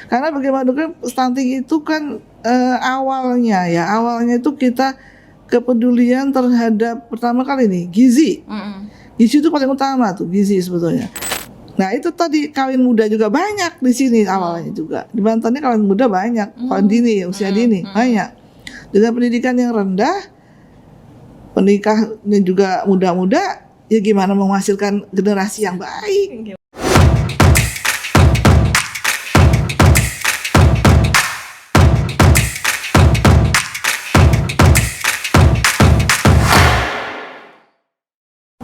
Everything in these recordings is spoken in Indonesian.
Karena bagaimanapun stunting itu kan awalnya itu kita kepedulian terhadap pertama kali nih gizi. Gizi itu paling utama tuh, gizi sebetulnya. Nah itu tadi kawin muda juga banyak di sini awalnya juga. Di Banten ini kawin muda banyak, kawin dini, usia dini banyak. Dengan pendidikan yang rendah, penikahnya juga muda-muda, ya gimana menghasilkan generasi yang baik.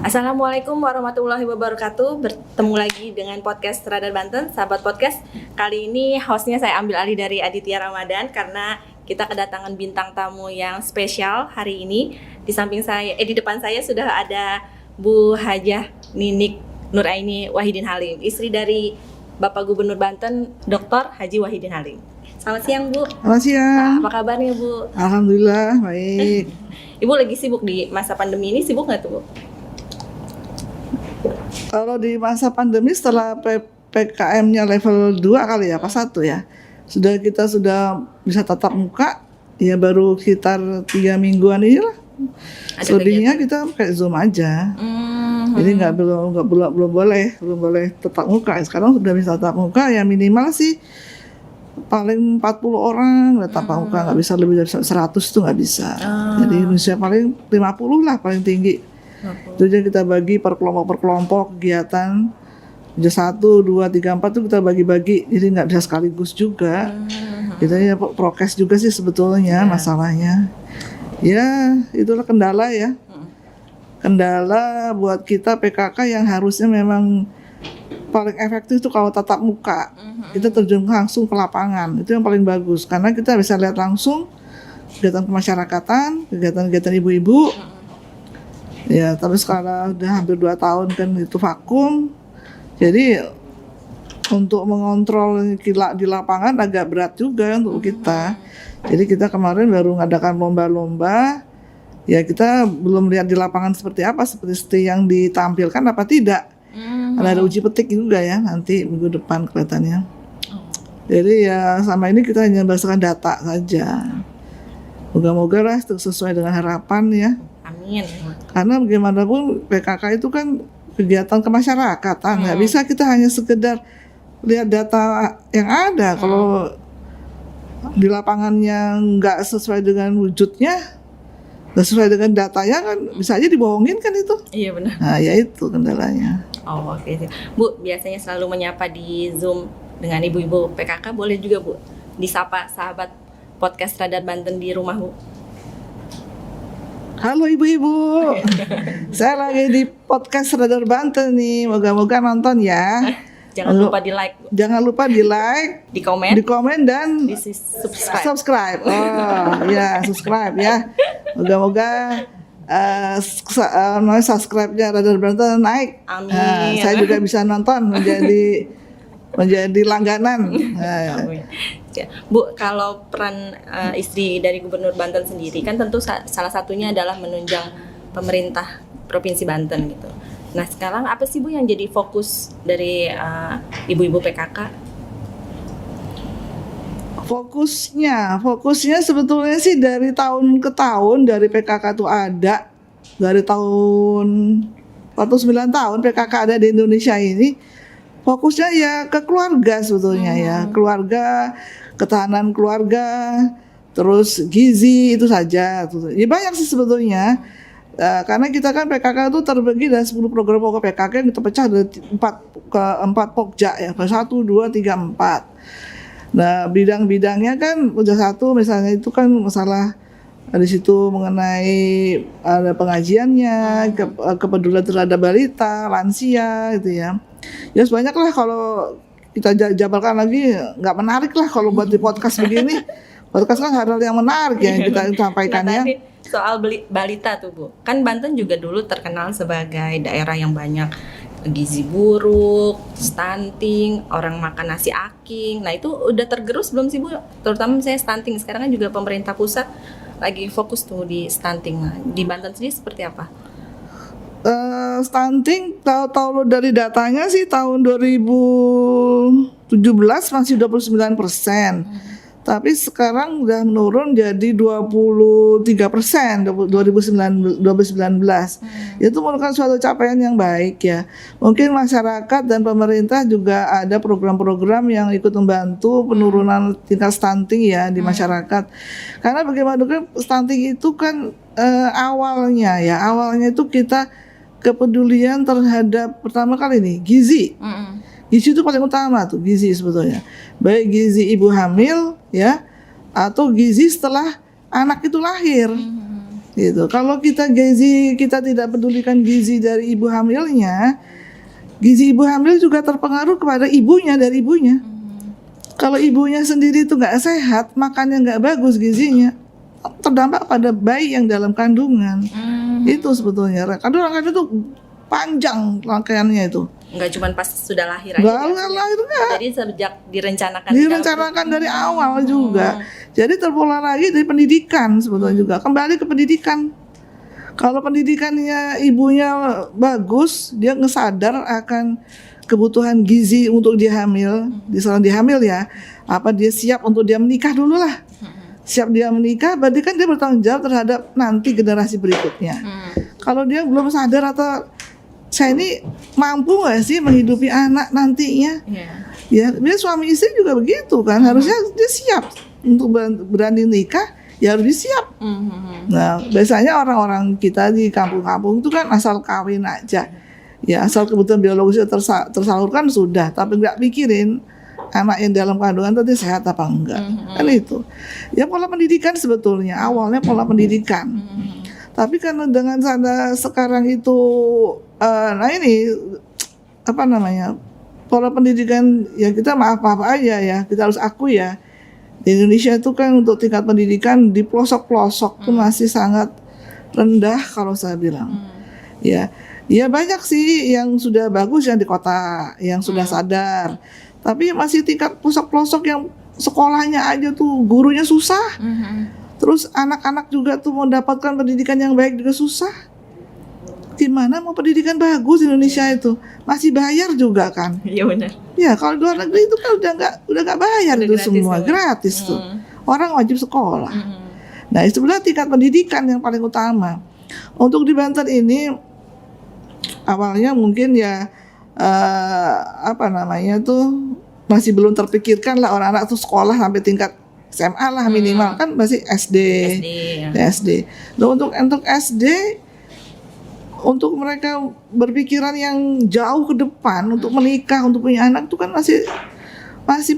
Assalamualaikum warahmatullahi wabarakatuh. Bertemu lagi dengan podcast Radar Banten, sahabat podcast. Kali ini hostnya saya ambil alih dari Aditya Ramadan karena kita kedatangan bintang tamu yang spesial hari ini. Di samping saya, di depan saya sudah ada Bu Hajah Ninik Nuraini Wahidin Halim, istri dari Bapak Gubernur Banten, Dr. Haji Wahidin Halim. Selamat siang, Bu. Selamat siang. Apa kabarnya, Bu? Alhamdulillah baik. Ibu lagi sibuk di masa pandemi ini, sibuk nggak tuh, Bu? Kalau di masa pandemi setelah PPKM-nya level 2 kali ya, pas 1 ya, kita sudah bisa tatap muka, ya baru sekitar 3 mingguan ini lah. Selebihnya kita pakai Zoom aja. Jadi belum boleh tatap muka. Sekarang sudah bisa tatap muka, ya minimal sih paling 40 orang tatap muka, nggak bisa lebih dari 100 tuh nggak bisa. Jadi Indonesia paling 50 lah paling tinggi. Jadi kita bagi per kelompok kegiatan. Jadi 1, 2, 3, 4 tuh kita bagi-bagi. Jadi nggak bisa sekaligus juga. Kita ya prokes juga sih sebetulnya masalahnya. Ya itulah kendala ya. Kendala buat kita PKK yang harusnya memang paling efektif itu kalau tatap muka. Kita terjun langsung ke lapangan. Itu yang paling bagus karena kita bisa lihat langsung kegiatan kemasyarakatan, kegiatan ibu-ibu. Ya, tapi sekarang udah hampir 2 tahun kan itu vakum. Jadi untuk mengontrol kilak di lapangan agak berat juga untuk kita. Jadi kita kemarin baru mengadakan lomba-lomba. Ya kita belum lihat di lapangan seperti apa, seperti yang ditampilkan apa tidak. Ada uji petik juga ya nanti minggu depan kelihatannya. Jadi ya sama ini kita hanya berdasarkan data saja. Moga-moga lah sesuai dengan harapan ya. Amin. Karena bagaimanapun PKK itu kan kegiatan kemasyarakatan, nggak bisa kita hanya sekedar lihat data yang ada. Kalau di lapangannya nggak sesuai dengan wujudnya, nggak sesuai dengan datanya kan bisa aja dibohongin kan itu. Iya benar. Nah ya itu kendalanya. Oh oke. Bu, biasanya selalu menyapa di Zoom dengan ibu-ibu PKK, boleh juga Bu disapa sahabat podcast Radar Banten di rumah, Bu. Halo ibu-ibu, saya lagi di podcast Radar Banten nih, moga-moga nonton ya. Jangan lupa di like, Bu. Jangan lupa di like, di komen dan di subscribe. Oh ya, subscribe ya. Moga-moga subscribe-nya Radar Banten naik. Amin. Saya juga bisa nonton menjadi langganan. Amin. Bu, kalau peran istri dari Gubernur Banten sendiri kan tentu salah satunya adalah menunjang pemerintah Provinsi Banten gitu. Nah sekarang apa sih Bu yang jadi fokus dari ibu-ibu PKK? Fokusnya sebetulnya sih dari tahun ke tahun dari PKK itu ada. Dari tahun 49 tahun PKK ada di Indonesia ini. Fokusnya ya ke keluarga sebetulnya ya, keluarga, ketahanan keluarga, terus gizi itu saja. Ya banyak sih sebetulnya, karena kita kan PKK itu terbagi dari 10 program pokok PKK yang terpecah dari 4 pokja ya, 1, 2, 3, 4. Nah bidang-bidangnya kan udah satu misalnya itu kan masalah di situ mengenai ada pengajiannya, kepedulian terhadap balita, lansia gitu ya. Ya sebanyak lah kalau kita jabarkan lagi nggak menarik lah kalau buat di podcast begini. Podcast kan hal yang menarik ya yang kita sampaikan ya. Soal balita tuh Bu, kan Banten juga dulu terkenal sebagai daerah yang banyak gizi buruk, stunting, orang makan nasi aking. Nah itu udah tergerus belum sih Bu? Terutama misalnya stunting, sekarang kan juga pemerintah pusat lagi fokus tuh di stunting. Nah, di Banten sendiri seperti apa? Stunting tahu dari datanya sih tahun 2017 masih 29%. Tapi sekarang udah menurun jadi 23% 2019. Itu merupakan suatu capaian yang baik ya. Mungkin masyarakat dan pemerintah juga ada program-program yang ikut membantu penurunan tingkat stunting ya di masyarakat. Karena bagaimanapun stunting itu kan awalnya itu kita kepedulian terhadap pertama kali nih gizi. Gizi itu paling utama tuh, gizi sebetulnya. Baik gizi ibu hamil ya atau gizi setelah anak itu lahir. Gitu. Kalau kita tidak pedulikan gizi dari ibu hamilnya, gizi ibu hamil juga terpengaruh kepada ibunya dari ibunya. Kalau ibunya sendiri itu nggak sehat, makannya nggak bagus gizinya, terdampak pada bayi yang dalam kandungan. Itu sebetulnya. Kandungan itu panjang rangkaiannya itu. Nggak cuma pas sudah lahir aja. Lahir enggak. Jadi sejak direncanakan dari awal juga. Jadi terpola lagi dari pendidikan sebetulnya juga. Kembali ke pendidikan. Kalau pendidikannya ibunya bagus, dia ngesadar akan kebutuhan gizi untuk dia hamil, di saat dia hamil ya. Apa dia siap untuk dia menikah dulu lah. Siap dia menikah, berarti kan dia bertanggung jawab terhadap nanti generasi berikutnya. Kalau dia belum sadar atau saya ini mampu nggak sih menghidupi anak nantinya? Ya, dia suami istri juga begitu kan. Harusnya dia siap untuk berani nikah, ya harus siap. Nah, biasanya orang-orang kita di kampung-kampung itu kan asal kawin aja. Ya, asal kebutuhan biologisnya tersalurkan sudah, tapi nggak pikirin anak yang dalam kandungan tadi sehat apa enggak. Kan itu. Ya pola pendidikan sebetulnya, awalnya pola pendidikan. Tapi karena dengan sekarang itu pola pendidikan ya kita maaf aja ya, kita harus akui ya, di Indonesia itu kan untuk tingkat pendidikan di pelosok-pelosok itu masih sangat rendah kalau saya bilang. Ya banyak sih yang sudah bagus yang di kota, yang sudah sadar, tapi masih tingkat pelosok-pelosok yang sekolahnya aja tuh gurunya susah. Terus anak-anak juga tuh mendapatkan pendidikan yang baik juga susah. Gimana mau pendidikan bagus di Indonesia itu? Masih bayar juga kan? Iya benar. Ya kalau di luar negeri itu kan udah nggak bayar itu semua, gratis tuh. Orang wajib sekolah. Nah itu sebenarnya tingkat pendidikan yang paling utama. Untuk di Banten ini awalnya mungkin ya masih belum terpikirkan lah orang anak tuh sekolah sampai tingkat SMA lah minimal, kan masih SD. Nah, untuk SD, untuk mereka berpikiran yang jauh ke depan untuk menikah, untuk punya anak itu kan masih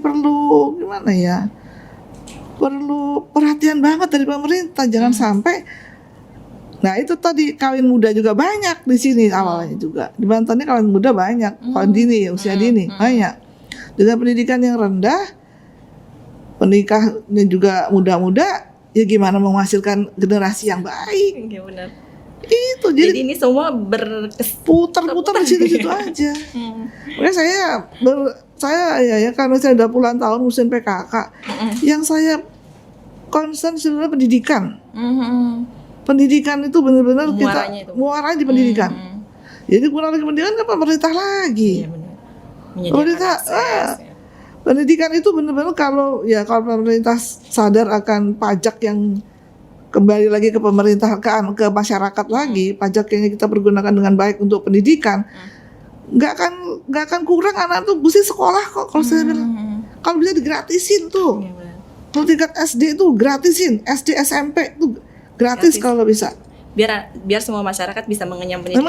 perlu gimana ya? Perlu perhatian banget dari pemerintah, jangan sampai. Nah itu tadi kawin muda juga banyak di sini awalnya juga. Di Banten ini kawin muda banyak, kawin dini, usia dini banyak. Dengan pendidikan yang rendah, penikahnya juga muda-muda, ya gimana menghasilkan generasi yang baik? Iya benar. Itu jadi ini semua putar-putar di situ-situ aja. Makanya saya ya karena saya udah puluhan tahun ngurusin PKK, yang saya concern sebenarnya pendidikan. Pendidikan itu benar-benar muaranya di pendidikan. Jadi kurang lagi pendidikan kan pemerintah lagi. Iya benar. Pemerintah pendidikan itu benar-benar kalau pemerintah sadar akan pajak yang kembali lagi ke pemerintah ke masyarakat lagi, pajak yang kita pergunakan dengan baik untuk pendidikan, nggak akan kurang anak tuh mesti sekolah kok kalau saya bilang. Kalau bisa digratisin tuh. Kalau tingkat SD itu gratisin, SD SMP itu gratis kalau bisa. Biar semua masyarakat bisa mengenyam pendidikan.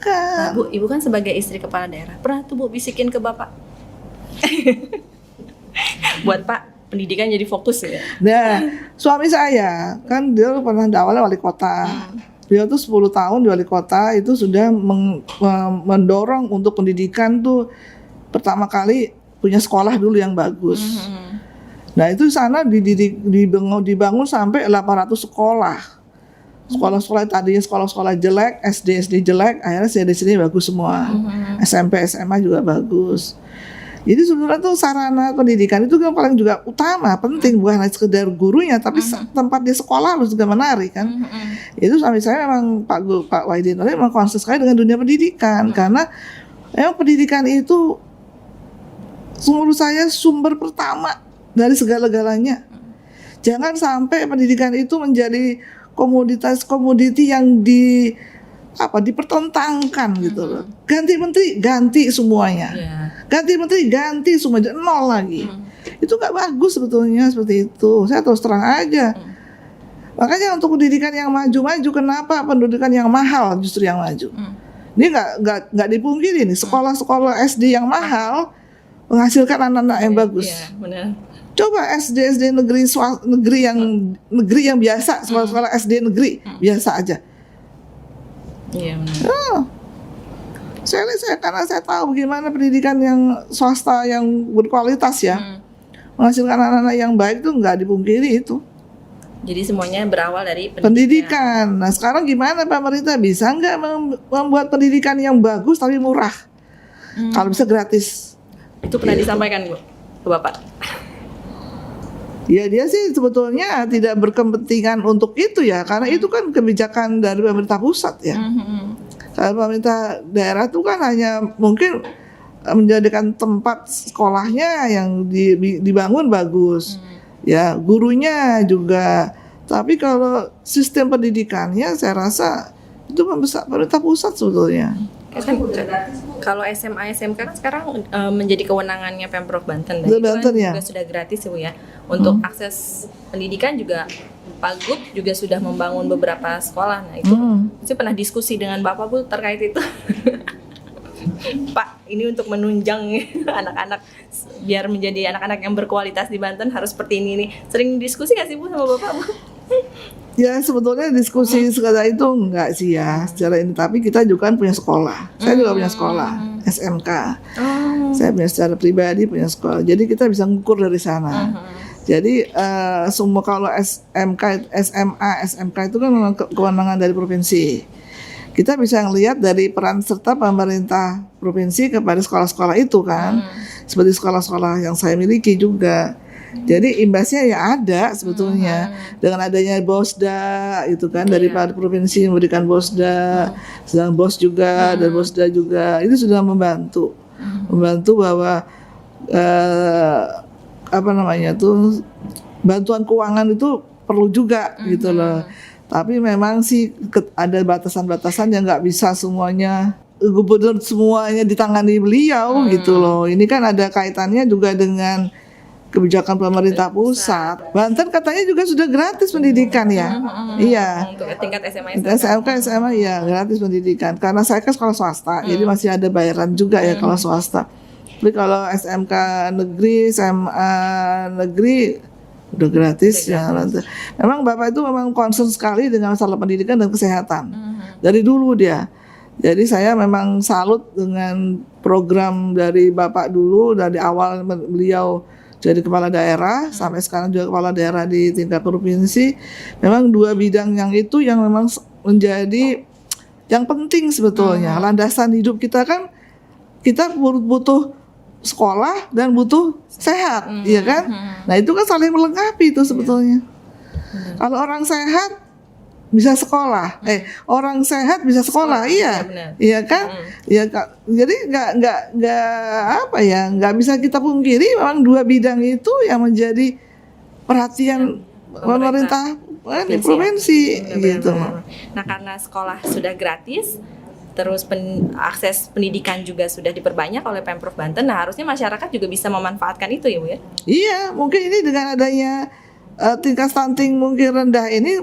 Nah, Bu, Ibu kan sebagai istri kepala daerah, pernah tuh Bu bisikin ke Bapak? Buat Pak, pendidikan jadi fokus ya. Nah, suami saya kan dia pernah awalnya wali kota. Dia tuh 10 tahun di wali kota itu sudah mendorong untuk pendidikan tuh pertama kali punya sekolah dulu yang bagus. Nah, itu di sana dibangun sampai 800 sekolah. Sekolah-sekolah tadinya sekolah-sekolah jelek, SD jelek, akhirnya di sini bagus semua. SMP, SMA juga bagus. Jadi sebenarnya tuh sarana pendidikan itu kan paling juga utama, penting, bukan hanya sekedar gurunya, tapi tempat di sekolah harus juga menarik kan. Itu sampai saya memang Pak Wahidin memang concern sekali dengan dunia pendidikan, karena memang pendidikan itu menurut saya sumber pertama dari segala-galanya. Jangan sampai pendidikan itu menjadi komoditi yang dipertentangkan gitu loh. Ganti menteri, ganti semuanya. Ganti menteri, ganti semuanya, nol lagi. Itu nggak bagus sebetulnya seperti itu. Saya terus terang aja. Makanya untuk pendidikan yang maju-maju, kenapa pendidikan yang mahal justru yang maju? Ini nggak dipungkiri nih, sekolah-sekolah SD yang mahal menghasilkan anak-anak yang bagus. Iya, benar. Coba SD negeri yang biasa, sekolah SD negeri biasa aja. Iya, benar. Karena saya tahu bagaimana pendidikan yang swasta yang berkualitas ya, menghasilkan anak-anak yang baik itu nggak dipungkiri itu. Jadi semuanya berawal dari Pendidikan. Nah sekarang gimana pemerintah bisa nggak membuat pendidikan yang bagus tapi murah? Kalau bisa gratis. Itu pernah disampaikan Bu ke Bapak? Ya dia sih sebetulnya tidak berkepentingan untuk itu ya, karena itu kan kebijakan dari pemerintah pusat ya. Kalau pemerintah daerah itu kan hanya mungkin menjadikan tempat sekolahnya yang dibangun bagus, ya gurunya juga. Tapi kalau sistem pendidikannya saya rasa itu pemerintah pusat sebetulnya. Kalau SMA SMK kan sekarang menjadi kewenangannya Pemprov Banten, dan Banten, itu ya? juga sudah gratis Bu ya. Untuk akses pendidikan juga Pak Gub juga sudah membangun beberapa sekolah. Nah itu saya pernah diskusi dengan Bapak Bu terkait itu. Pak, ini untuk menunjang anak-anak biar menjadi anak-anak yang berkualitas di Banten harus seperti ini nih. Sering diskusi nggak sih Bu sama Bapak Bu? Ya sebetulnya diskusi sekadar itu enggak sih ya secara ini, tapi kita juga kan punya sekolah. Saya juga punya sekolah SMK. Saya punya secara pribadi punya sekolah. Jadi kita bisa ngukur dari sana. Jadi semua kalau SMK, SMA, SMK itu kan memang kewenangan dari provinsi. Kita bisa ngelihat dari peran serta pemerintah provinsi kepada sekolah-sekolah itu kan. Seperti sekolah-sekolah yang saya miliki juga. Jadi imbasnya ya ada sebetulnya dengan adanya Bosda itu kan dari provinsi memberikan Bosda, sedang Bos juga dan Bosda juga itu sudah membantu bahwa bantuan keuangan itu perlu juga gitu loh. Tapi memang sih ada batasan-batasan yang nggak bisa semuanya gubernur semuanya ditangani beliau gitu loh. Ini kan ada kaitannya juga dengan kebijakan pemerintah pusat. Banten katanya juga sudah gratis pendidikan ya. Iya. Untuk tingkat SMA SMK, SMA ya gratis pendidikan. Karena saya kan sekolah swasta, jadi masih ada bayaran juga ya kalau swasta. Tapi kalau SMK negeri, SMA negeri udah gratis ya. Memang Bapak itu memang concern sekali dengan masalah pendidikan dan kesehatan. Dari dulu dia. Jadi saya memang salut dengan program dari Bapak dulu, dari awal beliau jadi kepala daerah sampai sekarang juga kepala daerah di tingkat provinsi. Memang dua bidang yang itu yang memang menjadi yang penting sebetulnya. Landasan hidup kita kan kita butuh sekolah dan butuh sehat, iya kan? Nah itu kan saling melengkapi itu sebetulnya. Kalau orang sehat bisa sekolah, orang sehat bisa sekolah, iya kan? Iya, jadi nggak bisa kita pungkiri memang dua bidang itu yang menjadi perhatian pemerintah provinsi gitu. Nah karena sekolah sudah gratis, terus akses pendidikan juga sudah diperbanyak oleh Pemprov Banten, nah harusnya masyarakat juga bisa memanfaatkan itu ya Bu ya? Iya, mungkin ini dengan adanya tingkat stunting mungkin rendah ini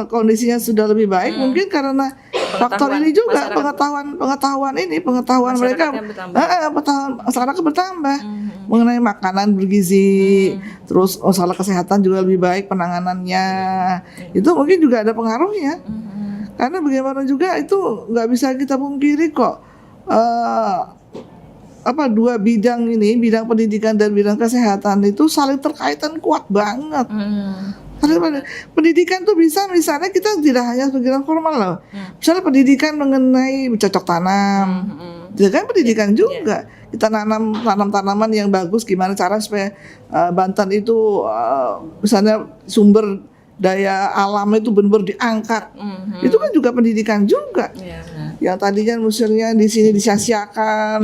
kondisinya sudah lebih baik mungkin karena faktor ini juga pengetahuan mereka masyarakat bertambah mengenai makanan bergizi, terus masalah kesehatan juga lebih baik penanganannya, itu mungkin juga ada pengaruhnya. Karena bagaimana juga itu nggak bisa kita pungkiri kok dua bidang ini, bidang pendidikan dan bidang kesehatan itu saling terkaitan kuat banget. Pendidikan tuh bisa misalnya kita tidak hanya pendidikan formal loh. Misalnya pendidikan mengenai bercocok tanam, itu kan pendidikan juga. kita nanam tanaman yang bagus, gimana cara supaya Banten itu misalnya sumber daya alam itu benar-benar diangkat. Itu kan juga pendidikan juga. Iya, benar. Yang tadinya misalnya di sini disia-siakan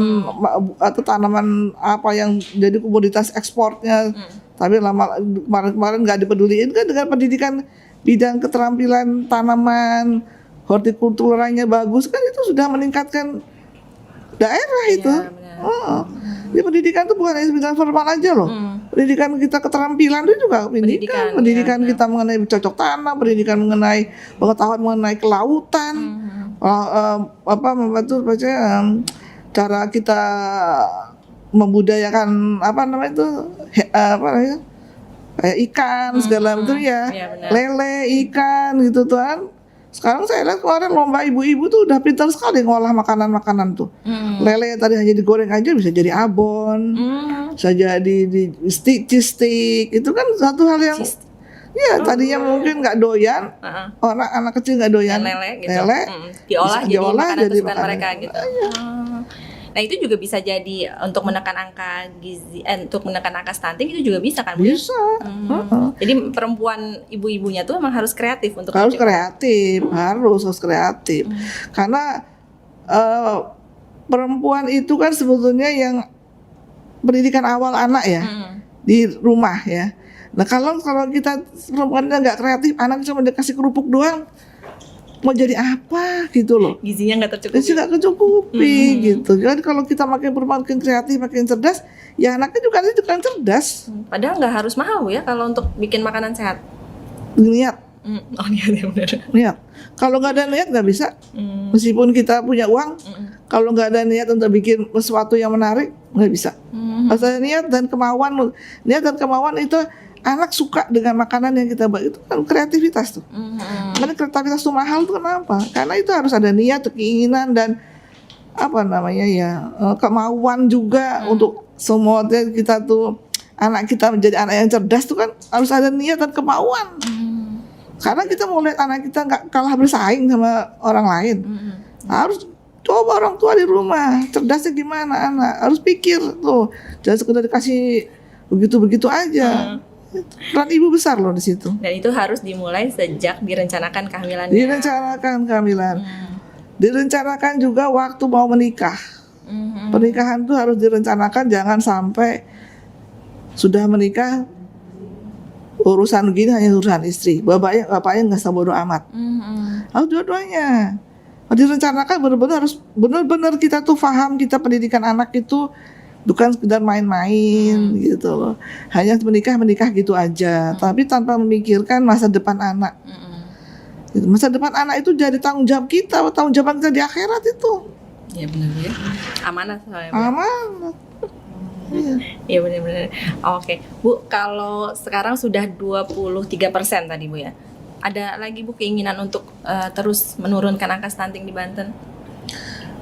atau tanaman apa yang jadi komoditas ekspornya, tapi lama kemarin nggak dipeduliin kan dengan pendidikan bidang keterampilan tanaman, hortikulturanya bagus kan itu sudah meningkatkan daerah itu. benar. Jadi pendidikan itu bukan hanya bidang formal aja loh. Pendidikan kita keterampilan itu juga pendidikan. Pendidikan kita mengenai cocok tanam, pendidikan mengenai pengetahuan mengenai kelautan, cara kita membudayakan kayak ikan segala macam ya, benar. lele, ikan gitu tuan. Sekarang saya lihat kemarin lomba ibu-ibu tuh udah pintar sekali ngolah makanan-makanan tuh. Lele tadi hanya digoreng aja bisa jadi abon, bisa jadi di stick. Itu kan satu hal yang tadinya mungkin nggak doyan, orang anak kecil nggak doyan lele gitu. Diolah jadi makanan kesukaan mereka gitu. Nah itu juga bisa jadi untuk menekan angka gizi, untuk menekan angka stunting itu juga bisa kan? Bu? Bisa. Jadi perempuan ibu-ibunya tuh emang harus kreatif untuk harus kreatif. Karena perempuan itu kan sebetulnya yang pendidikan awal anak ya di rumah ya. Nah kalau kita perempuannya nggak kreatif, anak cuma dikasih kerupuk doang, mau jadi apa gitu loh. Gizinya nggak tercukupi. Nggak kecukupi gitu. Jadi kalau kita makin kreatif, makin cerdas, ya anaknya juga nanti juga cerdas. Padahal nggak harus mahal ya kalau untuk bikin makanan sehat. Niat. Oh niat ya benar. Niat. Kalau nggak ada niat nggak bisa. Meskipun kita punya uang, kalau nggak ada niat untuk bikin sesuatu yang menarik, nggak bisa. Harus ada niat dan kemauan. Niat dan kemauan itu anak suka dengan makanan yang kita buat, itu kan kreativitas tuh. Karena kreativitas itu mahal tuh kenapa? Karena itu harus ada niat, keinginan dan kemauan juga untuk semua kita tuh anak kita menjadi anak yang cerdas tuh kan harus ada niat dan kemauan. Karena kita mau lihat anak kita nggak kalah bersaing sama orang lain. Harus coba orang tua di rumah cerdasnya gimana anak, harus pikir tuh, jangan sekedar dikasih begitu aja. Peran ibu besar loh di situ. Dan itu harus dimulai sejak direncanakan kehamilannya. Direncanakan juga waktu mau menikah. Pernikahan tuh harus direncanakan, jangan sampai sudah menikah urusan gini hanya urusan istri. Bapaknya nggak usah bodo amat. Harus dua-duanya. Direncanakan benar-benar kita tuh paham kita pendidikan anak itu bukan sekedar main-main gitu loh. Hanya menikah gitu aja, tapi tanpa memikirkan masa depan anak. Masa depan anak itu jadi tanggung jawab kita di akhirat itu. Ya benar ya. Amanah soalnya. Amanah. Iya benar. Oke, Bu, kalau sekarang sudah 23% tadi Bu ya. Ada lagi Bu keinginan untuk terus menurunkan angka stunting di Banten?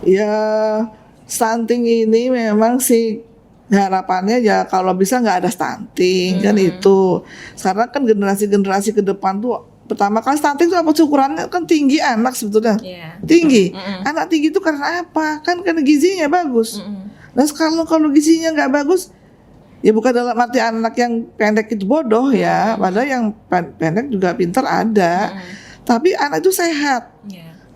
Ya, stunting ini memang sih harapannya ya kalau bisa nggak ada stunting kan itu. Karena kan generasi ke depan tuh pertama kali stunting itu apa ukurannya kan tinggi anak sebetulnya. Tinggi. Anak tinggi itu karena apa? Kan karena gizinya bagus. Nah kalau gizinya nggak bagus ya bukan dalam arti anak yang pendek itu bodoh ya. Padahal yang pendek juga pintar ada. Tapi anak itu sehat.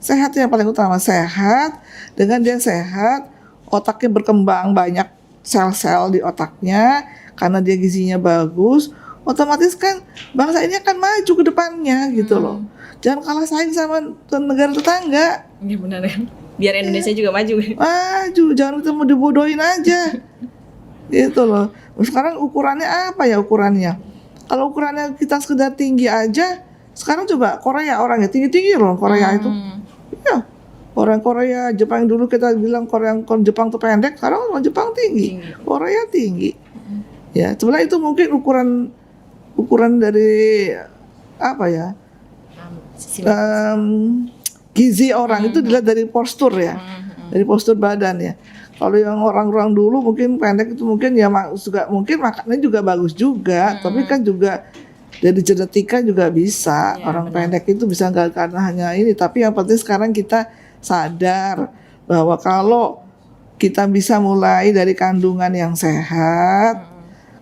Sehat yang paling utama, sehat. Dengan dia sehat, otaknya berkembang, banyak sel-sel di otaknya karena dia gizinya bagus, otomatis kan bangsa ini akan maju ke depannya gitu loh. Jangan kalah saing sama negara tetangga. Iya benar ya. Biar Indonesia juga maju. Maju, jangan kita mau dibodohin aja. Gitu loh. Sekarang ukurannya apa ya ukurannya? Kalau ukurannya kita sekedar tinggi aja, sekarang coba Korea orangnya tinggi-tinggi loh Korea itu. Iya. Orang Korea, Jepang dulu kita bilang Jepang tuh pendek, sekarang orang Jepang tinggi. Korea tinggi. Ya, sebenarnya itu mungkin ukuran dari apa ya? Gizi orang itu dilihat dari postur ya. Dari postur badan ya. Kalau yang orang-orang dulu mungkin pendek itu mungkin ya juga mungkin makannya juga bagus juga, tapi kan juga dari genetika juga bisa. Orang pendek itu bisa nggak karena hanya ini, tapi yang penting sekarang kita sadar bahwa kalau kita bisa mulai dari kandungan yang sehat.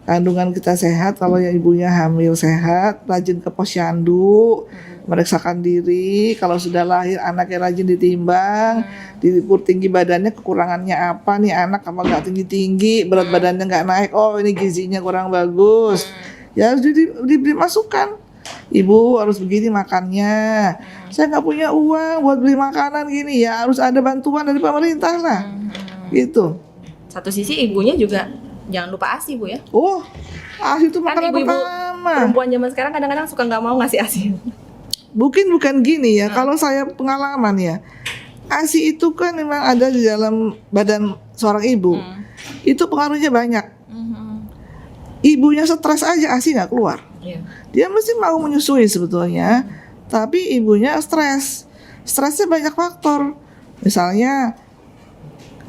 Kandungan kita sehat, kalau yang ibunya hamil sehat, rajin ke posyandu, meriksakan diri. Kalau sudah lahir anaknya rajin ditimbang, diukur tinggi badannya, kekurangannya apa nih anak, apa nggak tinggi-tinggi, berat badannya nggak naik, oh ini gizinya kurang bagus. Ya harus diberi masukan. Ibu harus begini makannya. Saya nggak punya uang buat beli makanan gini, ya harus ada bantuan dari pemerintah lah. Gitu. Satu sisi ibunya juga jangan lupa ASI Bu ya. Oh, ASI itu Kan makanan ibu-ibu pertama. perempuan zaman sekarang kadang-kadang suka nggak mau ngasih ASI. Bukan gini ya. Kalau saya pengalaman ya, ASI itu kan memang ada di dalam badan seorang ibu. Itu pengaruhnya banyak. Ibunya stres aja ASI nggak keluar. Iya. Dia mesti mau menyusui sebetulnya, tapi ibunya stres. Stresnya banyak faktor. Misalnya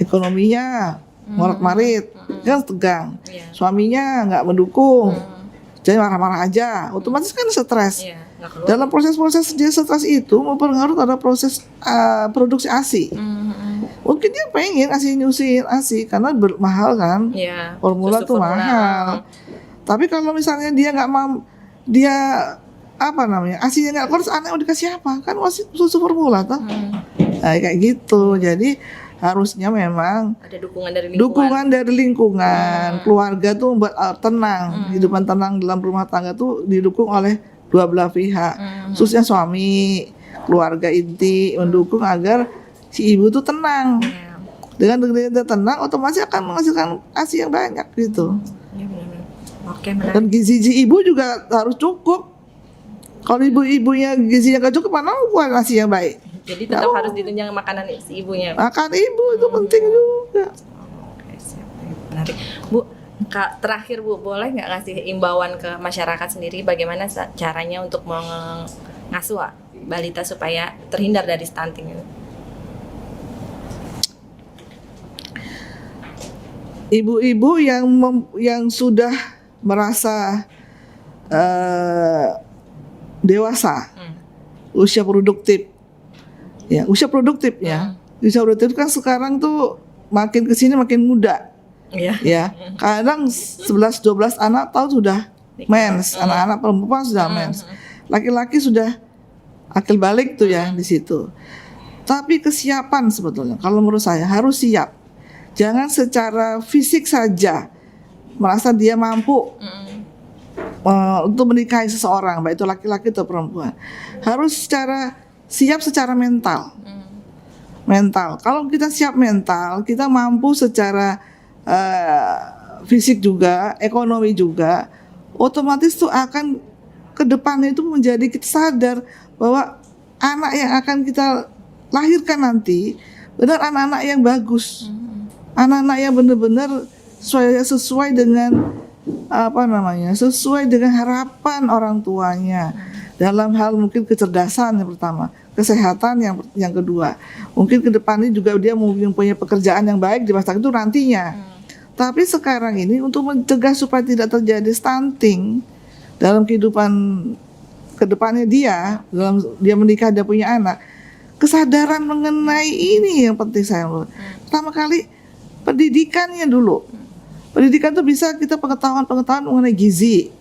ekonominya morat-marit, kan tegang. Iya. Suaminya nggak mendukung, jadi marah-marah aja. Otomatis kan stres. Iya, nggak keluar. Dalam proses-proses dia stres itu mempengaruhi pada proses produksi ASI. Mungkin dia pengen nyusuin ASI karena mahal kan. Iya. Formula Susu tuh mahal. Tapi kalau misalnya dia nggak mau, dia ASInya nggak keluar, anaknya mau dikasih apa? Kan masih susu formula tuh. Nah, kayak gitu. Jadi harusnya memang Ada dukungan dari lingkungan. keluarga tuh buat tenang, kehidupan tenang dalam rumah tangga tuh didukung oleh dua belah pihak, khususnya suami, keluarga inti mendukung agar si ibu tuh tenang. Iya. Dengan dia tenang, otomatis akan menghasilkan ASI yang banyak gitu. Iya, benar-benar. Oke, menarik. Dan gizi ibu juga harus cukup. Kalau ibunya gizinya gak cukup, mana buat ASI yang baik? Jadi tetap harus ditunjang makanan si ibunya. Makan ibu itu penting juga. Oke, siap. Menarik. Bu, terakhir Bu, boleh nggak ngasih imbauan ke masyarakat sendiri bagaimana caranya untuk mengasuh balita supaya terhindar dari stunting itu? Ibu-ibu yang sudah merasa dewasa, usia produktif. Ya, usia produktif ya. Usia produktif kan sekarang tuh makin kesini makin muda. Iya. Ya, kadang 11-12 anak tahu sudah mens, anak-anak perempuan sudah mens. Laki-laki sudah akil balik tuh ya di situ. Tapi kesiapan sebetulnya kalau menurut saya harus siap. Jangan secara fisik saja merasa dia mampu untuk menikahi seseorang, baik itu laki-laki atau perempuan. Harus siap secara mental. Mental. Kalau kita siap mental, kita mampu secara fisik juga, ekonomi juga, otomatis tuh akan ke depannya itu menjadi kita sadar bahwa anak yang akan kita lahirkan nanti benar anak-anak yang bagus. Anak-anak yang benar-benar sesuai dengan sesuai dengan harapan orang tuanya. Dalam hal mungkin kecerdasan yang pertama, kesehatan yang kedua. Mungkin ke depannya juga dia mempunyai pekerjaan yang baik di masa itu nantinya. Tapi sekarang ini untuk mencegah supaya tidak terjadi stunting dalam kehidupan ke depannya dalam dia menikah, dia punya anak, kesadaran mengenai ini yang penting saya menurut. Pertama kali pendidikannya dulu. Pendidikan itu bisa kita pengetahuan mengenai gizi.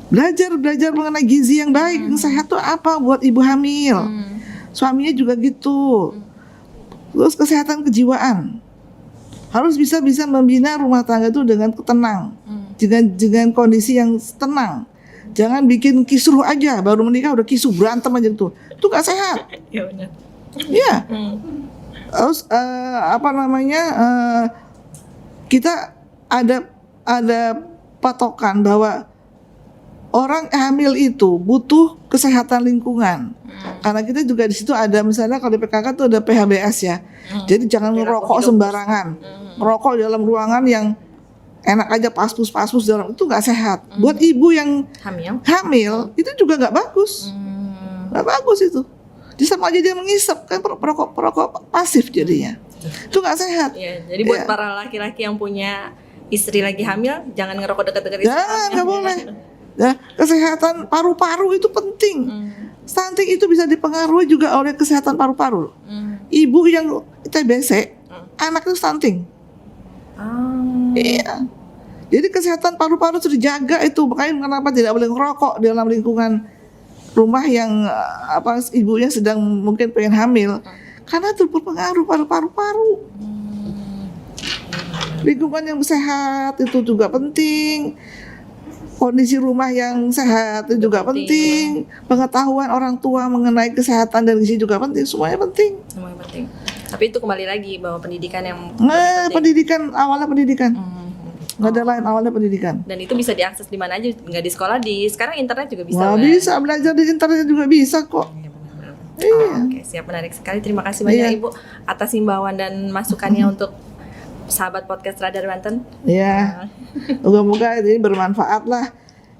Belajar mengenai gizi yang baik, yang sehat tuh apa buat ibu hamil. Suaminya juga gitu. Terus kesehatan kejiwaan. Harus bisa membina rumah tangga itu dengan tenang. Dengan kondisi yang tenang. Jangan bikin kisruh aja, baru menikah udah kisruh, berantem aja tuh. Itu gak sehat. Iya benar. Iya. Terus kita ada patokan bahwa orang hamil itu butuh kesehatan lingkungan. Karena kita juga di situ ada misalnya kalau di PKK tuh ada PHBS ya. Jadi jangan merokok sembarangan. Merokok dalam ruangan yang enak aja paspus dalam itu nggak sehat. Buat ibu yang hamil itu juga nggak bagus. Nggak bagus itu. Jadi sama aja dia mengisap kan perokok pasif jadinya. Itu nggak sehat. Ya, jadi buat para laki-laki yang punya istri lagi hamil jangan ngerokok dekat-dekat istri. Jangan, nggak boleh. Ya, kesehatan paru-paru itu penting. Stunting itu bisa dipengaruhi juga oleh kesehatan paru-paru. Ibu yang TBC anak itu stunting. Oh. Iya. Jadi kesehatan paru-paru harus dijaga itu. Makanya kenapa tidak boleh ngerokok di dalam lingkungan rumah yang ibunya sedang mungkin pengen hamil. Karena itu berpengaruh pada paru-paru. Lingkungan yang sehat itu juga penting. Kondisi rumah yang sehat itu juga penting. Pengetahuan orang tua mengenai kesehatan dan gizi juga penting. Semuanya penting. Semuanya penting. Tapi itu kembali lagi bahwa pendidikan yang Nah, penting. pendidikan awalnya pendidikan. Nggak ada lain, awalnya pendidikan. Dan itu bisa diakses di mana aja, nggak di sekolah, di sekarang internet juga bisa. Wah, kan? bisa belajar di internet juga bisa kok. Iya, benar-benar. Iya. Oke, siap, menarik sekali. Terima kasih banyak Iya. Ibu atas himbauan dan masukannya untuk sahabat podcast Radar Banten. Ya, moga-moga ini bermanfaat lah.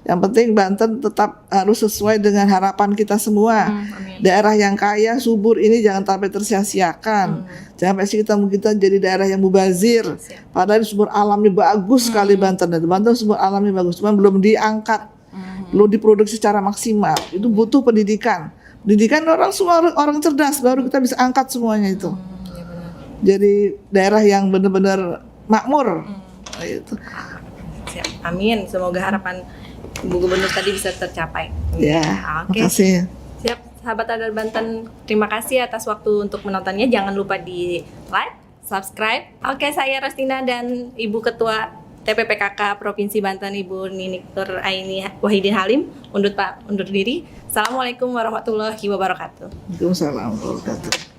Yang penting Banten tetap harus sesuai dengan harapan kita semua. Amin. Daerah yang kaya, subur ini jangan sampai tersia-siakan. Jangan sampai kita jadi daerah yang mubazir. Siap. Padahal sumber alamnya bagus sekali Banten. Banten sumber alamnya bagus, cuma belum diangkat, belum diproduksi secara maksimal. Itu butuh pendidikan. Pendidikan semua orang cerdas, baru kita bisa angkat semuanya itu. Iya benar. Jadi daerah yang benar-benar makmur. Itu. Siap. Amin. Semoga harapan Ibu Gubernur tadi bisa tercapai. Ya, Oke. makasih. Siap, sahabat Radar Banten. Terima kasih atas waktu untuk menontonnya. Jangan lupa di like, subscribe. Oke, saya Rostina dan Ibu Ketua TPPKK Provinsi Banten, Ibu Ninik Nur Aini Wahidin Halim undur diri. Assalamualaikum warahmatullahi wabarakatuh. Waalaikumsalam warahmatullahi wabarakatuh.